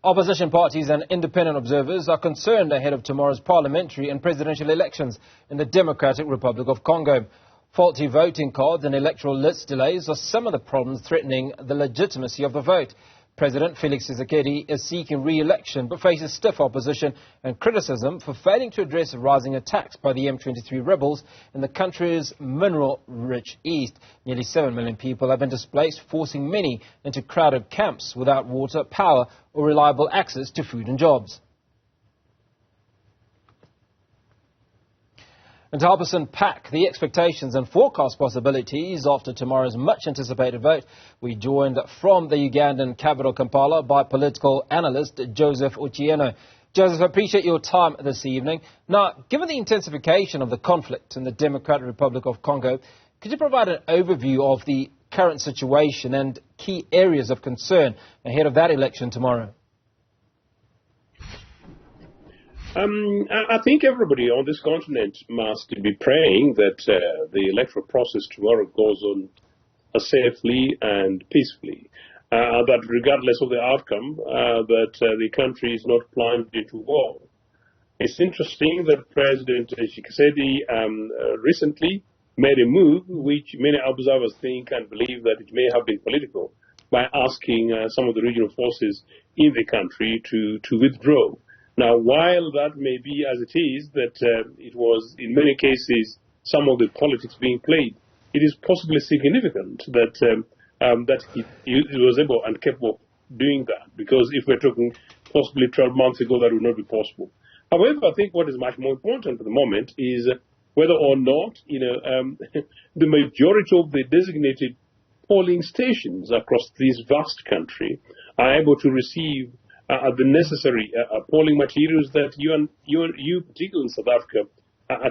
Opposition parties and independent observers are concerned ahead of tomorrow's parliamentary and presidential elections in the Democratic Republic of Congo. Faulty voting cards and electoral list delays are some of the problems threatening the legitimacy of the vote. President Felix Tshisekedi is seeking re-election but faces stiff opposition and criticism for failing to address rising attacks by the M23 rebels in the country's mineral-rich east. Nearly 7 million people have been displaced, forcing many into crowded camps without water, power or reliable access to food and jobs. And to help us unpack the expectations and forecast possibilities after tomorrow's much-anticipated vote, we joined from the Ugandan capital Kampala by political analyst Joseph Ochieno. Joseph, I appreciate your time this evening. Now, given the intensification of the conflict in the Democratic Republic of Congo, could you provide an overview of the current situation and key areas of concern ahead of that election tomorrow? I think everybody on this continent must be praying that the electoral process tomorrow goes on safely and peacefully. That regardless of the outcome, that the country is not plunged into war. It's interesting that President Tshisekedi recently made a move which many observers think and believe that it may have been political by asking some of the regional forces in the country to withdraw. Now, while that may be as it is, that it was in many cases some of the politics being played, it is possibly significant that that he was able and capable of doing that. Because if we're talking possibly 12 months ago, that would not be possible. However, I think what is much more important at the moment is whether or not, the majority of the designated polling stations across this vast country are able to receive the necessary polling materials that you particularly in South Africa,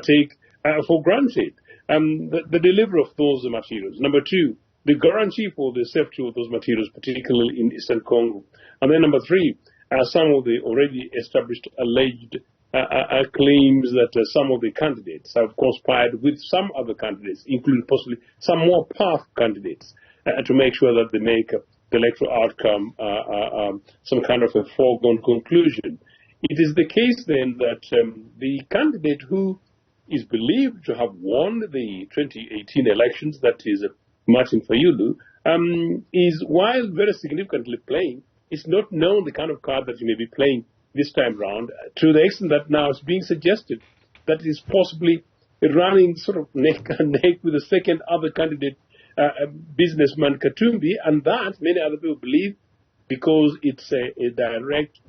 take for granted. The delivery of those materials. Number two, the guarantee for the safety of those materials, particularly in Eastern Congo. And then number three, some of the already established alleged claims that some of the candidates have conspired with some other candidates, including possibly some more powerful candidates, to make sure that they make the electoral outcome some kind of a foregone conclusion. It is the case then that the candidate who is believed to have won the 2018 elections, that is Martin Fayulu, is, while very significantly playing, it's not known the kind of card that he may be playing this time round, to the extent that now it's being suggested that it is possibly running sort of neck and neck with the second other candidate, businessman Katumbi, and that many other people believe because it's a direct,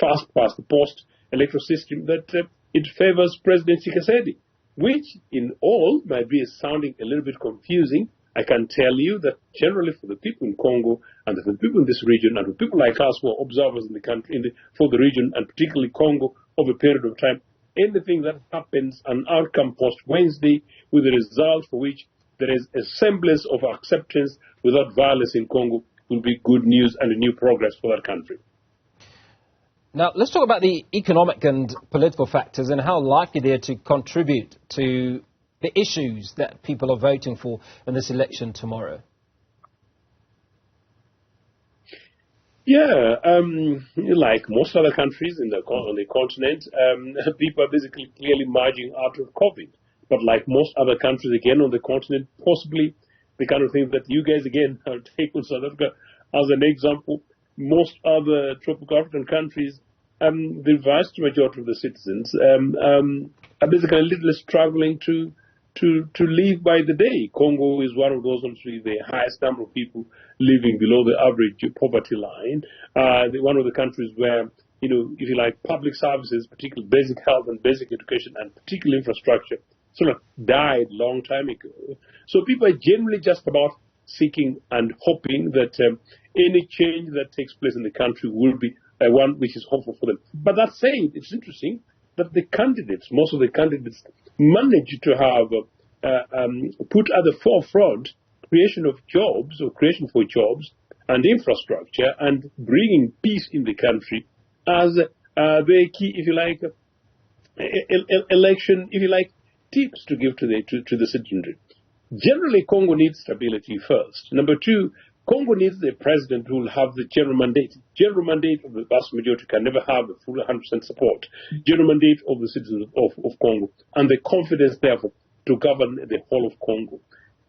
fast past the post electoral system, that it favors President Tshisekedi, which in all might be sounding a little bit confusing. I can tell you that generally for the people in Congo and for the people in this region and for people like us who are observers in the country, for the region and particularly Congo over a period of time, anything that happens, an outcome post-Wednesday with a result for which there is a semblance of acceptance without violence in Congo will be good news and a new progress for that country. Now, let's talk about the economic and political factors and how likely they are to contribute to the issues that people are voting for in this election tomorrow. Yeah, like most other countries on the continent, people are basically clearly marching out of COVID. But like most other countries, again, on the continent, possibly the kind of thing that you guys, again, have taken South Africa as an example. Most other tropical African countries, the vast majority of the citizens are basically a little struggling to live by the day. Congo is one of those countries, the highest number of people living below the average poverty line. One of the countries where, if you like, public services, particularly basic health and basic education and particular infrastructure, sort of died long time ago. So people are generally just about seeking and hoping that any change that takes place in the country will be one which is hopeful for them. But that said, it's interesting that the candidates, most of the candidates, manage to have put at the forefront creation of jobs or creation for jobs and infrastructure and bringing peace in the country as the key, if you like, election, if you like, tips to give to the citizenry. Generally, Congo needs stability first. Number two, Congo needs a president who will have the general mandate. General mandate of the vast majority can never have the full 100% support. General mandate of the citizens of Congo, and the confidence, therefore, to govern the whole of Congo.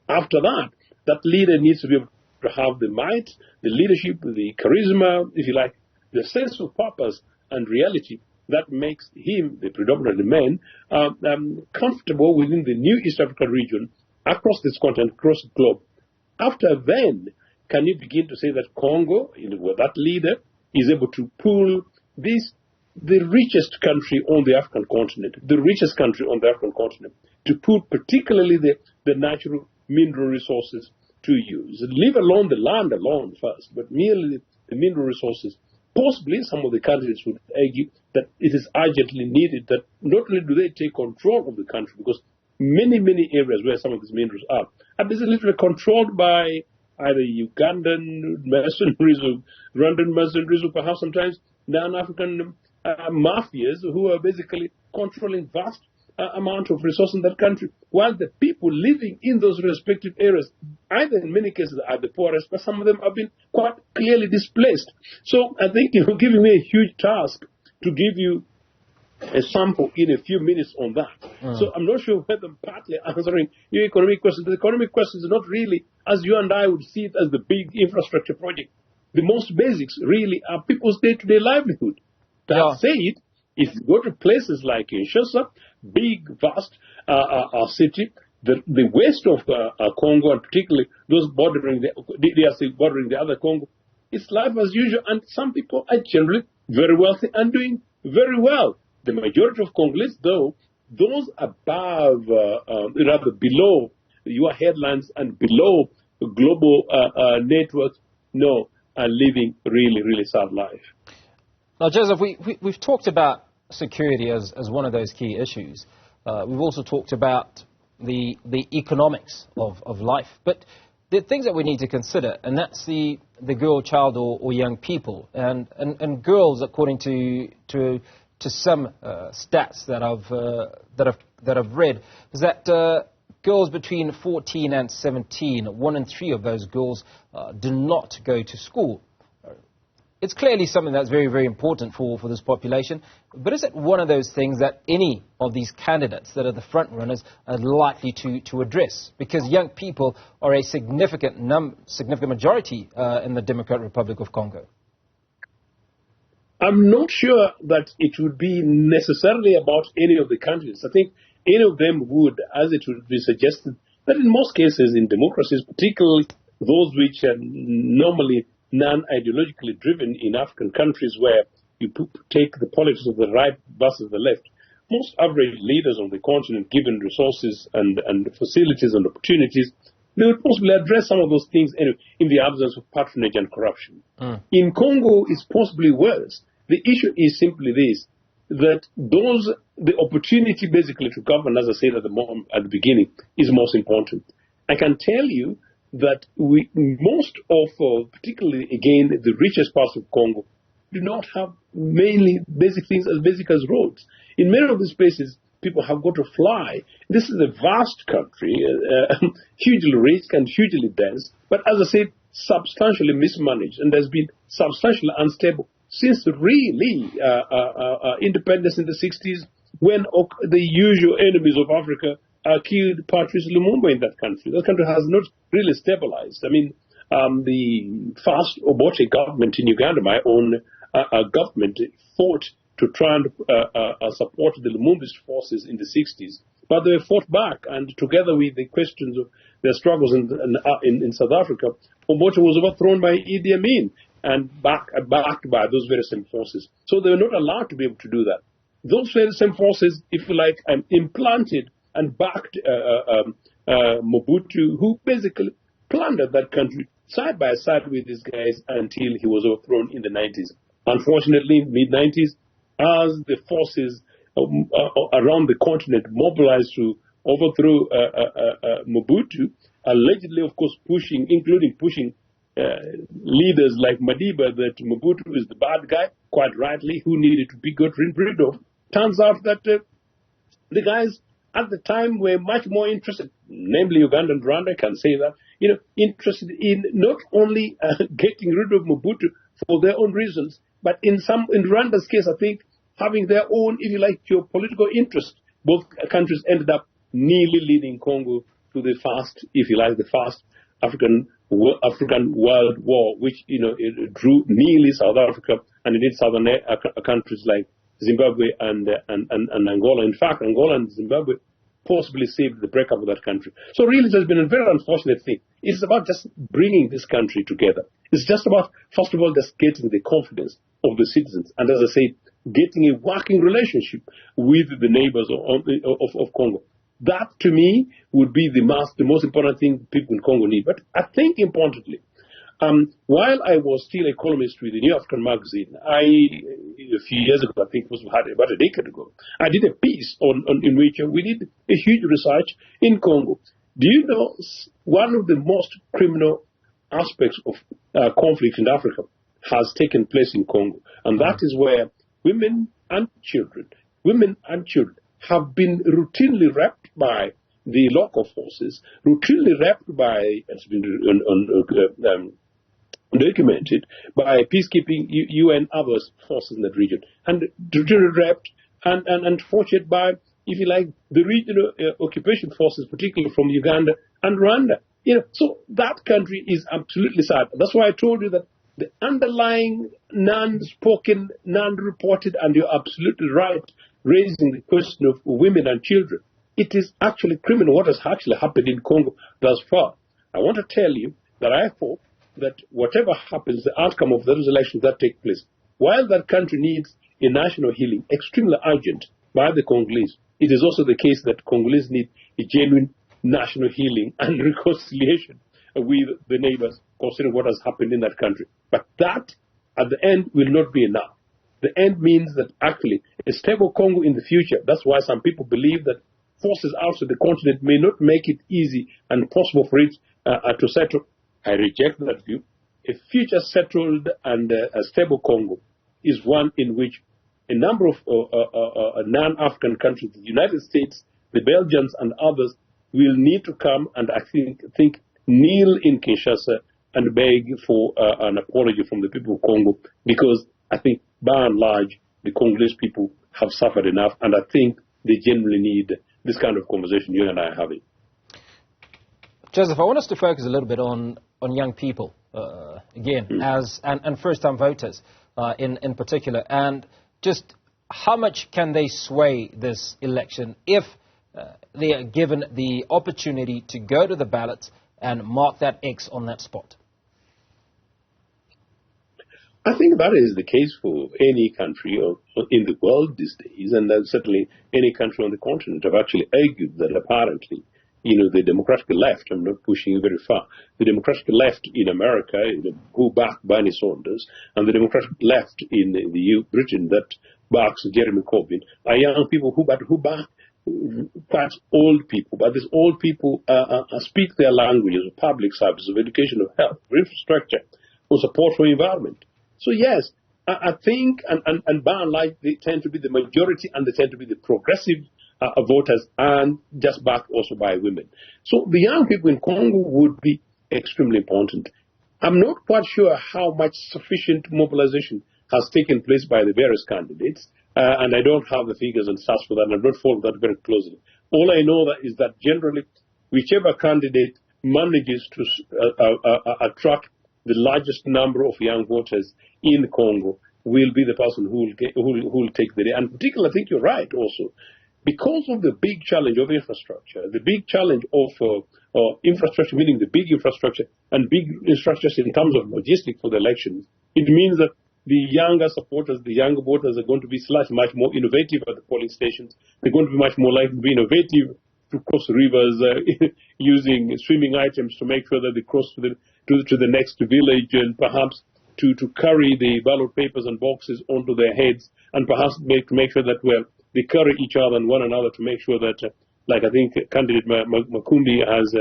After that, that leader needs to be able to have the might, the leadership, the charisma, if you like, the sense of purpose and reality that makes him, the predominant man, comfortable within the new East African region, across this continent, across the globe. After then, can you begin to say that Congo, with that leader, is able to pull the richest country on the African continent, to pull particularly the natural mineral resources to use, leave alone the land alone first, but merely the mineral resources. Possibly some of the candidates would argue that it is urgently needed that not only do they take control of the country, because many areas where some of these minerals are basically controlled by either Ugandan mercenaries or Rwandan mercenaries, or perhaps sometimes non-African mafias who are basically controlling vast amount of resources in that country, while the people living in those respective areas, either in many cases are the poorest, but some of them have been quite clearly displaced. So I think you're giving me a huge task to give you a sample in a few minutes on that. So I'm not sure whether I'm partly answering your economic questions. The economic questions are not really, as you and I would see it, as the big infrastructure project. The most basics really are people's day-to-day livelihood. That said, if you go to places like Kinshasa, big, vast city, the west of Congo, and particularly those bordering the DRC, bordering the other Congo, it's life as usual, and some people are generally very wealthy and doing very well. The majority of Congolese, though, those above, rather below your headlines and below global networks, no, are living really sad life. Now, Joseph, we've talked about security as one of those key issues. We've also talked about the economics of life. But there are things that we need to consider, and that's the girl, child, or young people. And girls, according to some stats that I've read, is that girls between 14 and 17, 1 in 3 of those girls do not go to school. It's clearly something that's very important for this population. But is it one of those things that any of these candidates that are the front runners are likely to address? Because young people are a significant majority in the Democratic Republic of Congo. I'm not sure that it would be necessarily about any of the countries. I think any of them would, as it would be suggested, that in most cases in democracies, particularly those which are normally non-ideologically driven in African countries where you take the politics of the right versus the left, most average leaders on the continent, given resources and facilities and opportunities, they would possibly address some of those things in the absence of patronage and corruption. In Congo, it's possibly worse. The issue is simply this, that the opportunity basically to govern, as I said at the beginning, is most important. I can tell you that most of, particularly again, the richest parts of Congo, do not have mainly basic things as basic as roads. In many of these places, people have got to fly. This is a vast country, hugely rich and hugely dense, but as I said, substantially mismanaged, and has been substantially unstable since really independence in the 60s, when the usual enemies of Africa killed Patrice Lumumba in that country. That country has not really stabilized. I mean, the first Obote government in Uganda, my own government, fought to try and support the Lumumbist forces in the 60s. But they fought back, and together with the questions of their struggles in South Africa, Obote was overthrown by Idi Amin and backed by those very same forces. So they were not allowed to be able to do that. Those very same forces, if you like, implanted and backed Mobutu, who basically plundered that country side by side with these guys until he was overthrown in the 90s. Unfortunately, mid-90s, as the forces around the continent mobilized to overthrow Mobutu, allegedly, of course, including pushing leaders like Madiba, that Mobutu is the bad guy, quite rightly, who needed to be got rid of. Turns out that the guys at the time were much more interested, namely Uganda and Rwanda, can say that, interested in not only getting rid of Mobutu for their own reasons, but in Rwanda's case, I think having their own, if you like, geopolitical interest. Both countries ended up nearly leading Congo to the first, if you like, the first African World War, which it drew nearly South Africa and it did southern countries like Zimbabwe and Angola. In fact, Angola and Zimbabwe possibly saved the breakup of that country. So really, it has been a very unfortunate thing. It's about just bringing this country together. It's just about, first of all, just getting the confidence of the citizens, and as I say, getting a working relationship with the neighbors of Congo. That, to me, would be the most important thing people in Congo need. But I think, importantly, while I was still a columnist with the New African magazine, a few years ago, I think it was about a decade ago, I did a piece in which we did a huge research in Congo. Do you know one of the most criminal aspects of conflict in Africa has taken place in Congo? And that is where women and children have been routinely raped by the local forces, routinely raped by, it's been documented, by peacekeeping UN other forces in that region, and routinely raped and tortured by, if you like, the regional occupation forces, particularly from Uganda and Rwanda. So that country is absolutely sad. That's why I told you that the underlying non-spoken, non-reported, and you're absolutely right, raising the question of women and children. It is actually criminal what has actually happened in Congo thus far. I want to tell you that I hope that whatever happens, the outcome of those elections that take place, while that country needs a national healing, extremely urgent by the Congolese, it is also the case that Congolese need a genuine national healing and reconciliation with the neighbors, considering what has happened in that country. But that, at the end, will not be enough. The end means that actually a stable Congo in the future, that's why some people believe that forces outside the continent may not make it easy and possible for it to settle. I reject that view. A future settled and a stable Congo is one in which a number of non-African countries, the United States, the Belgians, and others will need to come and I think kneel in Kinshasa and beg for an apology from the people of Congo, because I think by and large the Congolese people have suffered enough, and I think they generally need this kind of conversation you and I are having. Joseph, I want us to focus a little bit on young people again, and first-time voters in particular, and just how much can they sway this election if they are given the opportunity to go to the ballot and mark that X on that spot? I think that is the case for any country in the world these days, and certainly any country on the continent. I've actually argued that apparently, the Democratic left, I'm not pushing it very far, the Democratic left in America, who back Bernie Sanders, and the Democratic left in Britain that backs Jeremy Corbyn, are young people who back quite old people, but these old people speak their languages of public service, of education, of health, of infrastructure, of support for environment. So yes, I think, and by and large, they tend to be the majority, and they tend to be the progressive voters, and just backed also by women. So the young people in Congo would be extremely important. I'm not quite sure how much sufficient mobilization has taken place by the various candidates, and I don't have the figures and stats for that, and I've not followed that very closely. All I know is that generally, whichever candidate manages to attract the largest number of young voters in Congo will be the person who will take the day. And particularly, I think you're right also, because of the big challenge of infrastructure, the big challenge of infrastructure, meaning the big infrastructure and big infrastructures in terms of logistics for the elections, it means that the younger supporters, the younger voters are going to be slightly much more innovative at the polling stations. They're going to be much more likely to be innovative to cross rivers using swimming items to make sure that they cross to the next village, and perhaps to carry the ballot papers and boxes onto their heads, and perhaps make sure that they carry each other and one another to make sure that, like I think candidate Makundi has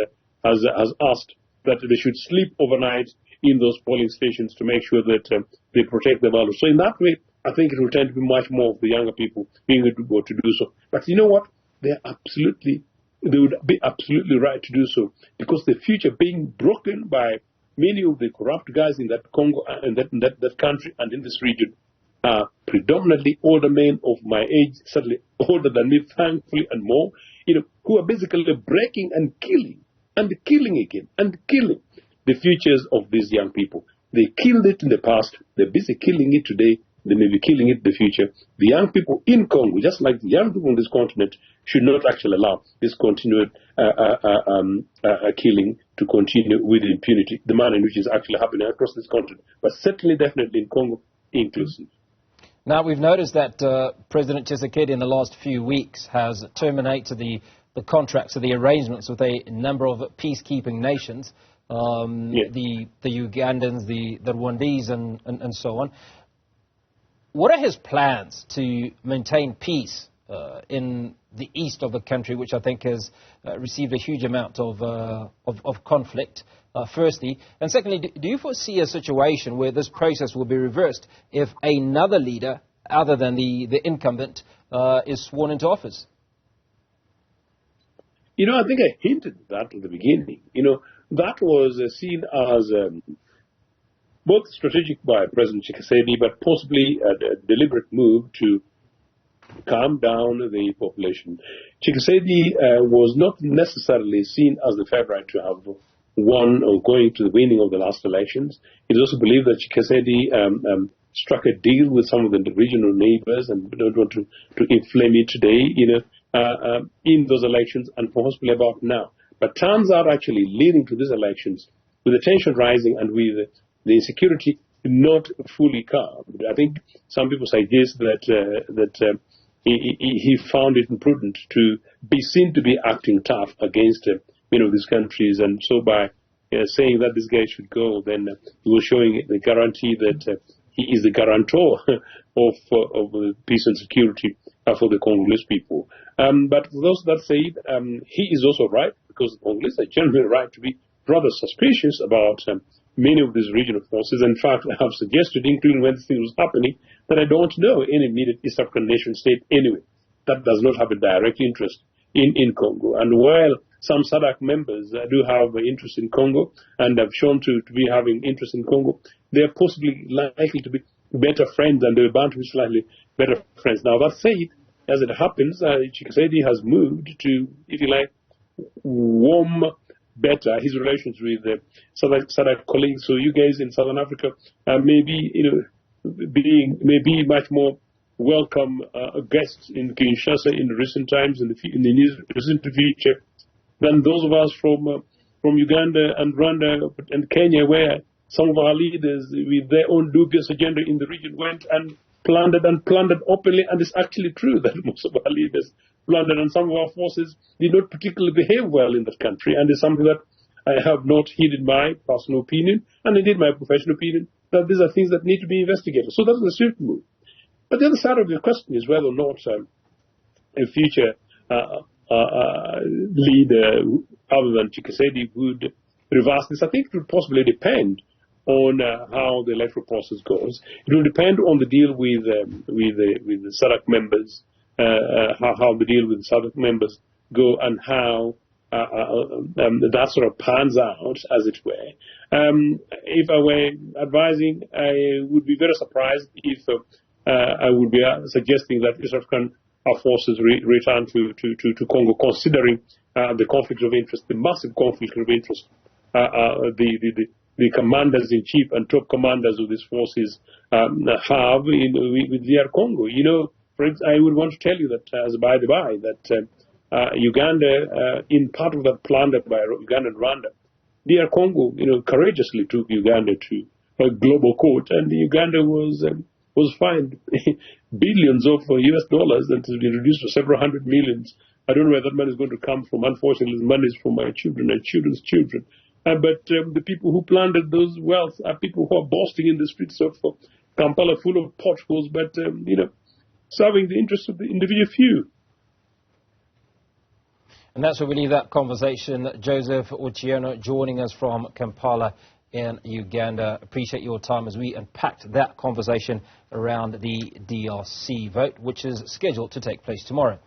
asked, that they should sleep overnight in those polling stations to make sure that they protect the ballot. So in that way, I think it will tend to be much more of the younger people being able to do so. But you know what? They're absolutely they would be absolutely right to do so, because the future being broken by many of the corrupt guys in that Congo and that country and in this region are predominantly older men of my age, certainly older than me, thankfully, and more, who are basically breaking and killing again and killing the futures of these young people. They killed it in the past. They're busy killing it today. They may be killing it in the future. The young people in Congo, just like the young people on this continent, should not actually allow this continued killing to continue with impunity, the manner in which is actually happening across this continent, but certainly, definitely in Congo, inclusive. Now, we've noticed that President Tshisekedi in the last few weeks has terminated the contracts or the arrangements with a number of peacekeeping nations, the Ugandans, the Rwandese, and so on. What are his plans to maintain peace in the east of the country, which I think has received a huge amount of conflict, firstly? And secondly, do you foresee a situation where this process will be reversed if another leader, other than the incumbent, is sworn into office? I think I hinted at that at the beginning. That was seen as both strategic by President Tshisekedi, but possibly a deliberate move to calm down the population. Tshisekedi was not necessarily seen as the favorite to have won or going to the winning of the last elections. It is also believed that Tshisekedi struck a deal with some of the regional neighbors, and we don't want to inflame it today, in those elections, and possibly about now. But turns out actually leading to these elections, with the tension rising and with the insecurity not fully calmed. I think some people suggest that he found it imprudent to be seen to be acting tough against these countries, and so by saying that this guy should go, then he was showing the guarantee that he is the guarantor of peace and security for the Congolese people. But those that say he is also right, because the Congolese are generally right to be rather suspicious about many of these regional forces. In fact, I have suggested, including when this thing was happening, that I don't know any immediate East African nation state anyway that does not have a direct interest in Congo. And while some SADC members do have an interest in Congo and have shown to be having interest in Congo, they are possibly likely to be better friends, and they are bound to be slightly better friends. Now, that said, as it happens, Tshisekedi has moved to, if you like, warm better his relations with SADC colleagues. So you guys in Southern Africa may be much more welcome guests in Kinshasa in recent times, in the recent future, than those of us from Uganda and Rwanda and Kenya, where some of our leaders, with their own dubious agenda in the region, went and plundered openly. And it's actually true that most of our leaders plundered, and some of our forces did not particularly behave well in that country. And it's something that I have not hidden my personal opinion, and indeed my professional opinion, that these are things that need to be investigated. So that's the swift move. But the other side of your question is whether or not a future leader other than Tshisekedi would reverse this. I think it would possibly depend on how the electoral process goes. It will depend on the deal with the SADC members, how the deal with the SADC members go, and how that sort of pans out, as it were. If I were advising, I would be very surprised if I would be suggesting that East African forces return to Congo, considering the conflict of interest, the massive conflict of interest the commanders-in-chief and top commanders of these forces have with DR Congo. For instance, I would want to tell you that, as by the by, that Uganda, in part of that plunder by Uganda and Rwanda, DR Congo, courageously took Uganda to a global court, and Uganda was fined billions of US dollars, and has been reduced to several hundred millions. I don't know where that money is going to come from. Unfortunately, the money is from my children and children's children. But the people who plundered those wealth are people who are boasting in the streets of Kampala, full of potholes, but serving the interests of the individual few. And that's where we leave that conversation. Joseph Ochieno joining us from Kampala in Uganda. Appreciate your time as we unpacked that conversation around the DRC vote, which is scheduled to take place tomorrow.